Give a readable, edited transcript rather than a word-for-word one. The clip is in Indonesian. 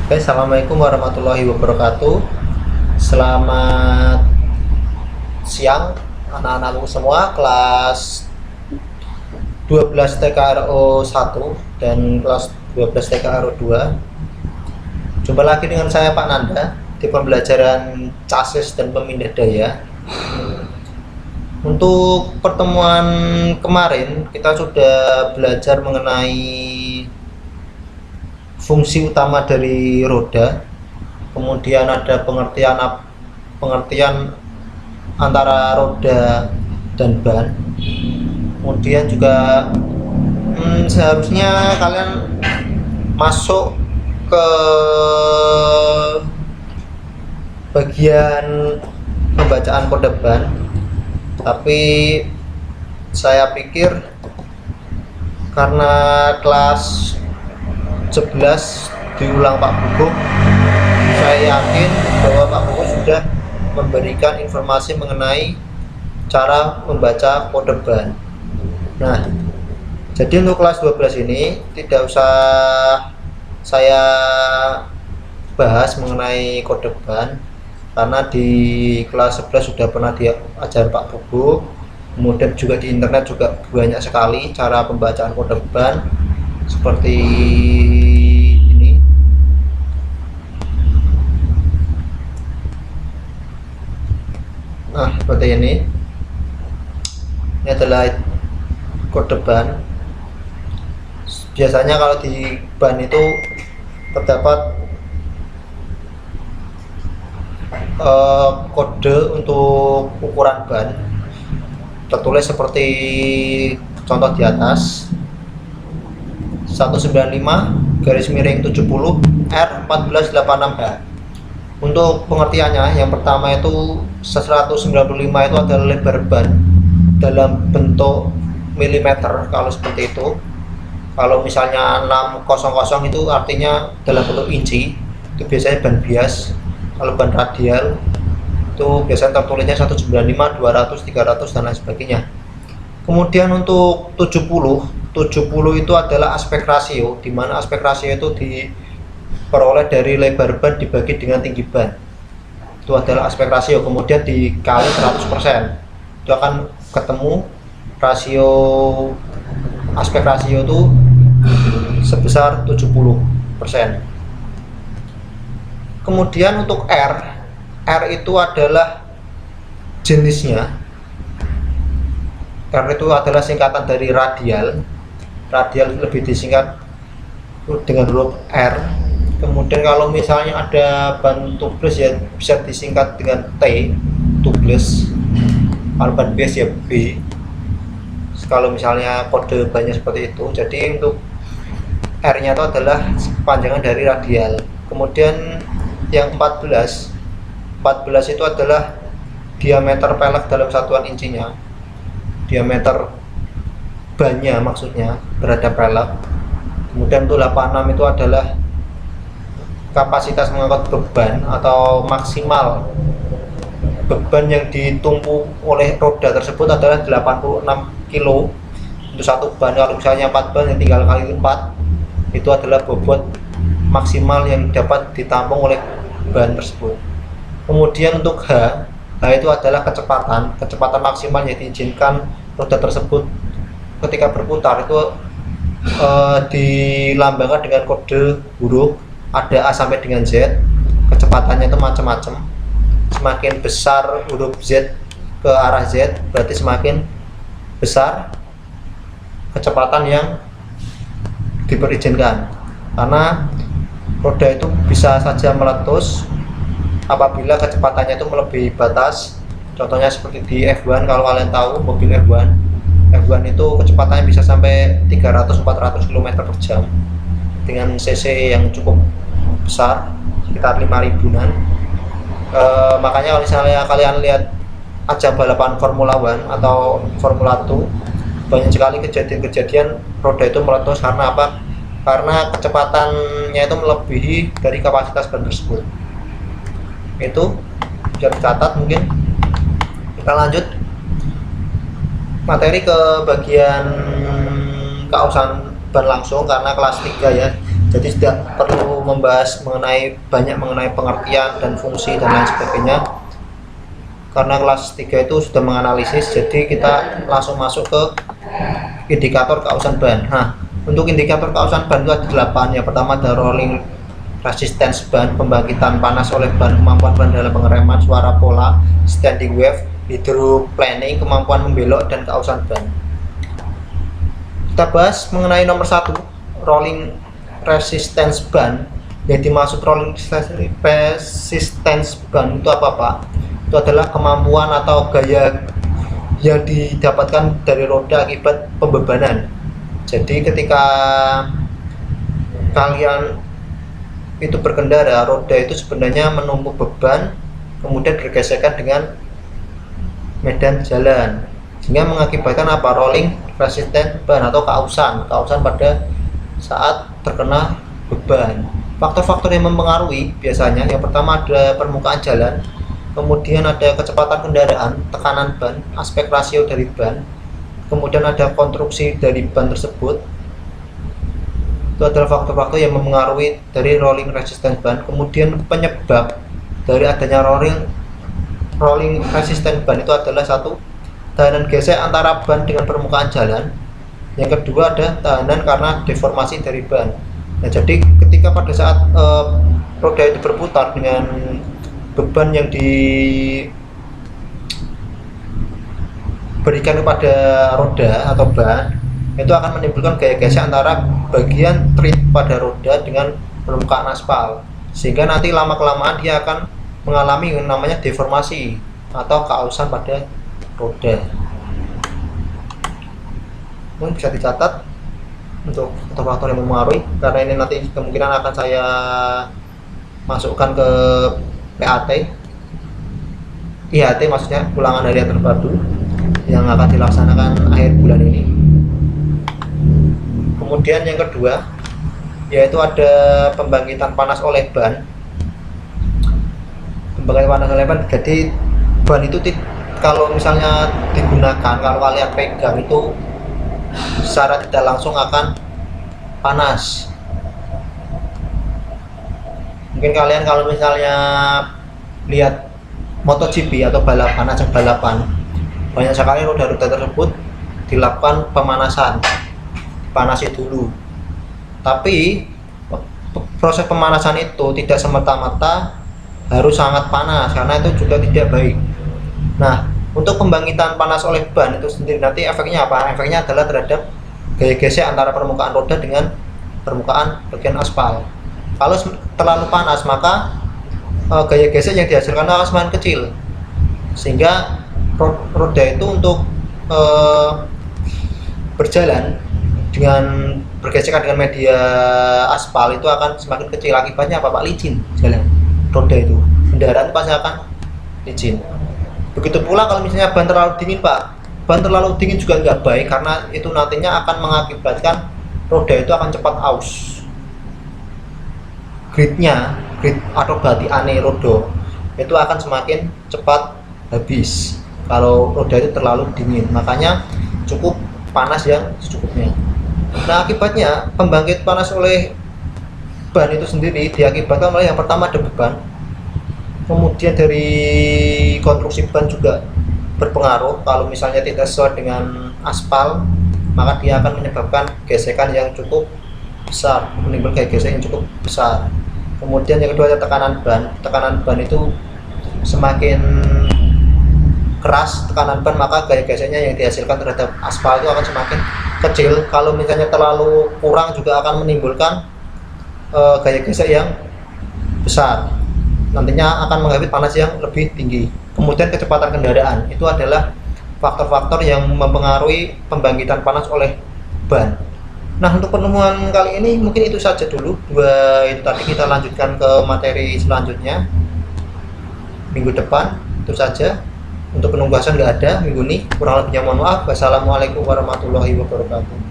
Oke, assalamualaikum warahmatullahi wabarakatuh. Selamat siang anak-anakku semua kelas 12 TKRO 1 dan kelas 12 TKRO 2. Jumpa lagi dengan saya Pak Nanda di pembelajaran chassis dan pemindah daya. Untuk pertemuan kemarin kita sudah belajar mengenai fungsi utama dari roda, kemudian ada pengertian antara roda dan ban. Kemudian juga seharusnya kalian masuk ke bagian pembacaan kode ban, tapi saya pikir karena kelas 11 diulang Pak Buku, saya yakin bahwa Pak Buku sudah memberikan informasi mengenai cara membaca kode ban. Nah, jadi untuk kelas 12 ini tidak usah saya bahas mengenai kode ban, karena di kelas 11 sudah pernah diajar Pak Buku. Kemudian juga di internet juga banyak sekali cara pembacaan kode ban seperti ini. Nah, seperti ini. Ini adalah kode ban. Biasanya kalau di ban itu terdapat kode untuk ukuran ban, tertulis seperti contoh di atas: 195/70 R1486H. Untuk pengertiannya, yang pertama itu 195 itu adalah lebar ban dalam bentuk milimeter kalau seperti itu. Kalau misalnya 600 itu artinya dalam bentuk inci, itu biasanya ban bias. Kalau ban radial itu biasanya tertulisnya 195, 200, 300 dan lain sebagainya. Kemudian untuk 70 itu adalah aspek rasio, di mana aspek rasio itu diperoleh dari lebar ban dibagi dengan tinggi ban. Itu adalah aspek rasio, kemudian dikali 100%. Itu akan ketemu rasio, aspek rasio itu sebesar 70%. Kemudian untuk R itu adalah jenisnya. R itu adalah singkatan dari radial lebih disingkat dengan huruf R. Kemudian kalau misalnya ada ban tubeless ya bisa disingkat dengan T, tubeless. Kalau ban bias ya B. Kalau misalnya kode bannya seperti itu, jadi untuk R nya itu adalah panjangan dari radial. Kemudian yang 14 itu adalah diameter pelek dalam satuan incinya, diameter bannya maksudnya terhadap pelek. Kemudian untuk 86 itu adalah kapasitas mengangkut beban atau maksimal beban yang ditumpu oleh roda tersebut adalah 86 kilo untuk satu ban. Kalau misalnya 4 ban yang tinggal kali 4, itu adalah bobot maksimal yang dapat ditampung oleh ban tersebut. Kemudian untuk H itu adalah kecepatan maksimal yang diizinkan roda tersebut ketika berputar. Itu dilambangkan dengan kode huruf, ada A sampai dengan Z. Kecepatannya itu macam-macam. Semakin besar huruf Z ke arah Z, berarti semakin besar kecepatan yang diperizinkan, karena roda itu bisa saja meletus apabila kecepatannya itu melebihi batas. Contohnya seperti di F1, kalau kalian tahu mobil F1 itu kecepatannya bisa sampai 300-400 km per jam dengan cc yang cukup besar, sekitar 5.000-an. Makanya kalau misalnya kalian lihat ajang balapan Formula One atau Formula 2, banyak sekali kejadian-kejadian roda itu meletus. Karena apa? Karena kecepatannya itu melebihi dari kapasitas ban tersebut. Itu bisa dicatat. Mungkin kita lanjut materi ke bagian keausan ban langsung, karena kelas 3 ya, Jadi tidak perlu membahas banyak mengenai pengertian dan fungsi dan lain sebagainya, karena kelas 3 itu sudah menganalisis. Jadi kita langsung masuk ke indikator keausan ban. Nah, untuk indikator keausan ban itu ada 8. Yang pertama ada rolling resistance ban, pembangkitan panas oleh ban, kemampuan ban dalam pengereman, suara pola, standing wave, hydroplaning, kemampuan membelok, dan keausan ban. Kita bahas mengenai nomor 1, rolling resistance ban. Yang dimaksud rolling resistance ban itu apa Pak? Itu adalah kemampuan atau gaya yang didapatkan dari roda akibat pembebanan. Jadi ketika kalian itu berkendara, roda itu sebenarnya menumpuk beban, kemudian bergesekan dengan medan jalan, sehingga mengakibatkan apa? Rolling resistance ban atau keausan pada saat terkena beban. Faktor-faktor yang mempengaruhi biasanya yang pertama ada permukaan jalan, kemudian ada kecepatan kendaraan, tekanan ban, aspek rasio dari ban, kemudian ada konstruksi dari ban tersebut. Itu adalah faktor-faktor yang mempengaruhi dari rolling resistance ban. Kemudian penyebab dari adanya rolling resistance ban itu adalah satu, tahanan gesek antara ban dengan permukaan jalan. Yang kedua ada tahanan karena deformasi dari ban. Nah, jadi ketika pada saat roda itu berputar dengan beban yang diberikan kepada roda atau ban, itu akan menimbulkan gaya gesek antara bagian tread pada roda dengan permukaan aspal, sehingga nanti lama-kelamaan dia akan mengalami yang namanya deformasi atau keausan pada roda. Mungkin bisa dicatat untuk faktor-faktor yang mempengaruhi, karena ini nanti kemungkinan akan saya masukkan ke PAT, IHT maksudnya, ulangan harian terpadu yang akan dilaksanakan akhir bulan ini. Kemudian yang kedua yaitu ada pembangkitan panas oleh ban. Pembangkitan panas oleh ban, jadi ban itu kalau misalnya digunakan, kalau kalian pegang itu secara tidak langsung akan panas. Mungkin kalian kalau misalnya lihat MotoGP atau balapan, ajang balapan, banyak sekali roda-roda tersebut dilakukan pemanasan, panasi dulu. Tapi proses pemanasan itu tidak semata-mata harus sangat panas, karena itu juga tidak baik. Nah, untuk pembangkitan panas oleh ban itu sendiri nanti efeknya apa? Efeknya adalah terhadap gaya gesek antara permukaan roda dengan permukaan bagian aspal. Kalau terlalu panas, maka gaya gesek yang dihasilkan akan semakin kecil, sehingga roda itu untuk berjalan dengan bergesekan dengan media aspal itu akan semakin kecil. Akibatnya apa Pak? Licin jalan roda itu, kendaraan pasti akan licin. Begitu pula kalau misalnya ban terlalu dingin Pak, ban terlalu dingin juga nggak baik, karena itu nantinya akan mengakibatkan roda itu akan cepat aus. Grid atau batiane roda itu akan semakin cepat habis kalau roda itu terlalu dingin. Makanya cukup panas yang secukupnya. Nah, akibatnya pembangkit panas oleh ban itu sendiri diakibatkan oleh yang pertama ada beban, kemudian dari konstruksi ban juga berpengaruh. Kalau misalnya tidak sesuai dengan aspal, maka dia akan menyebabkan gesekan yang cukup besar, menimbulkan gesek yang cukup besar. Kemudian yang kedua ada tekanan ban itu semakin keras tekanan ban, maka gaya geseknya yang dihasilkan terhadap aspal itu akan semakin kecil. Kalau misalnya terlalu kurang juga akan menimbulkan gaya gesek yang besar, nantinya akan menghadapi panas yang lebih tinggi. Kemudian kecepatan kendaraan itu adalah faktor-faktor yang mempengaruhi pembangkitan panas oleh ban. Nah, untuk penemuan kali ini mungkin itu saja dulu. Itu tadi, kita lanjutkan ke materi selanjutnya minggu depan. Itu saja. Untuk penugasan nggak ada minggu ini, kurang lebihnya mohon maaf. Wassalamualaikum warahmatullahi wabarakatuh.